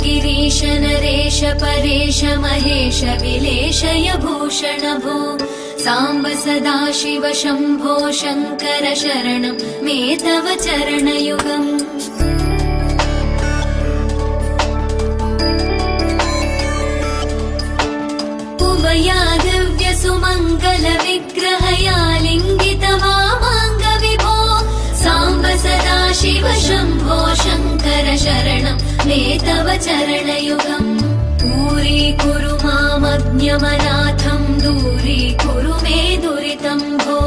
गिरीश नरेश परेश महेश विलेशय भूषण भो साम्ब सदाशिव शम्भो शङ्कर शरणं मे तव चरणयुगम्। उमया दिव्य सुमङ्गल विग्रहया लिङ्गित वामाङ्ग विभो साम्ब सदाशिव शम्भो शङ्कर शरणं मे तव चरणयुगम्। दूरीकुरु मामज्ञमनाथं दूरीकुरु मे दुरितं भो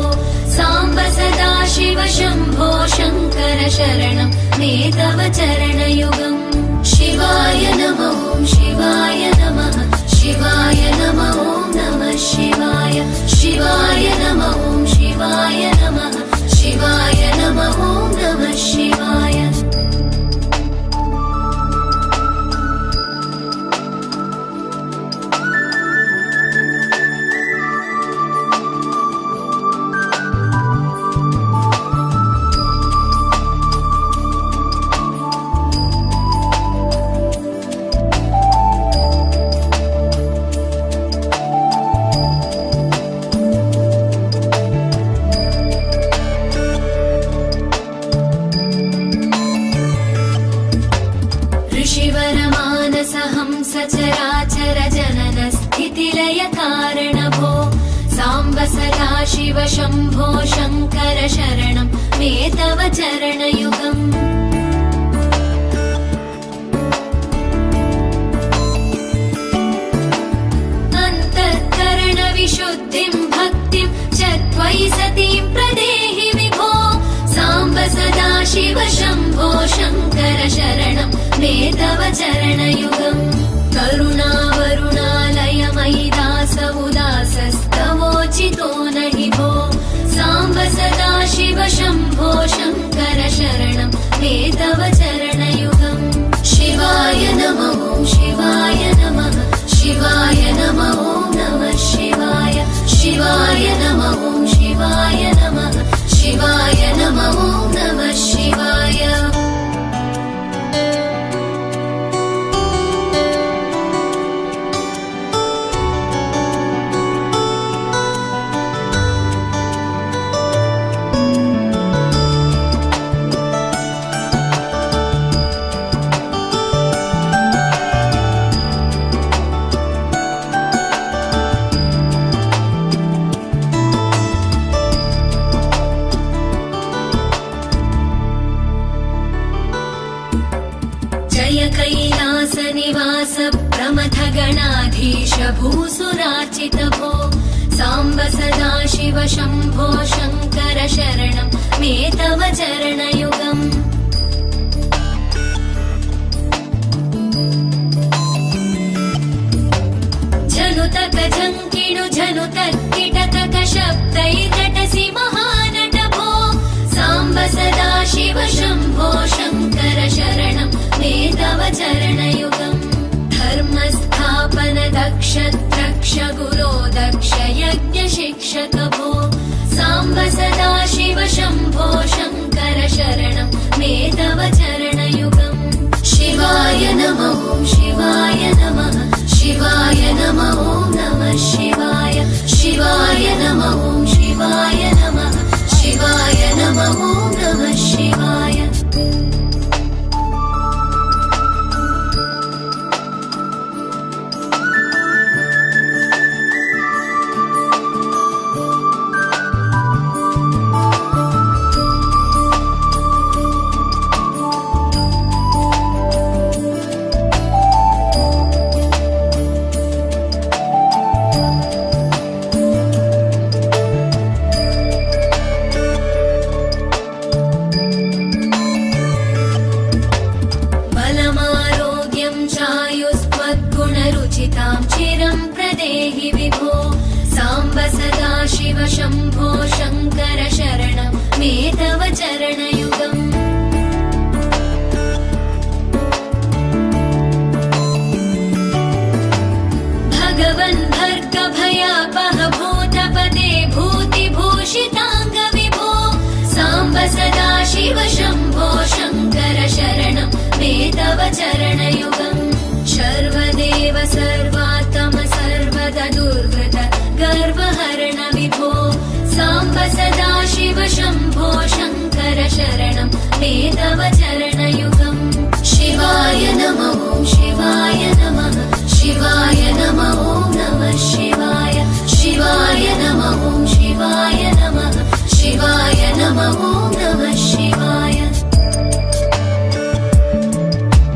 साम्ब सदाशिव शम्भो शङ्कर शरणं मे तव चरणयुगम्। शिवाय नमः शिवाय नमः शिवाय नमः नमः शिवाय शिवाय नमः शिवाय नमः शिवाय नमः नमः शिवाय। सचराचर जनन स्थितिलय कारण भो साम्ब सदाशिव शम्भो शङ्कर शरणं मे तव चरणयुगम्। अन्तःकरण विशुद्धिं भक्तिं च त्वयि सतीं प्रदेहि विभो साम्ब सदाशिव शम्भो शङ्कर शरणं मे तव चरणयुगम्। करुणावरुणालय मयि दास उदासस्तवोचितो नहि भो साम्ब सदाशिव शम्भो शङ्कर शरणं मे तव चरणयुगम्। शिवाय नमः शिवाय नमः शिवाय नमः नमः शिवाय शिवाय नमः शिवाय नमः शिवाय नमः नमः शिवाय। कैलास निवास प्रमथ गणाधीश भूसुरार्चित भो साम्ब सदाशिव शम्भो शङ्कर शरणं मे तव चरणयुगम्। झनुतक झङ्किणु झनुतक्किटतक शब्दैर्नटसि महानट भो साम्ब सदाशिव शम्भो शङ्कर शरणं मे तव चरणयुगम्। धर्मस्थापन दक्ष द्रक्ष गुरो दक्ष यज्ञ शिक्षक भो साम्ब सदाशिव शम्भो शङ्कर शरणं मे तव चरणयुगम्। शिवाय नमः शिवाय नमः शिवाय नमः नमः शिवाय शिवाय नमः शिवाय नमः शिवाय नमः नमः शिवाय। चिरं प्रदेहि विभो साम्ब सदा शिव शम्भो शङ्कर शरणं मे तव चरणयुगम् भगवन् भर्ग भयापह भूतपते भूतिभूषिताङ्ग विभो साम्ब सदा शिव शम्भो शङ्कर शरणं मे तव चरणयुगम् सर्वदेव सर्वात्म सर्वदा दुर्गत गर्वहरण विभो साम्ब सदा शिव शम्भो शङ्कर शरणं मे तव चरणयुगम्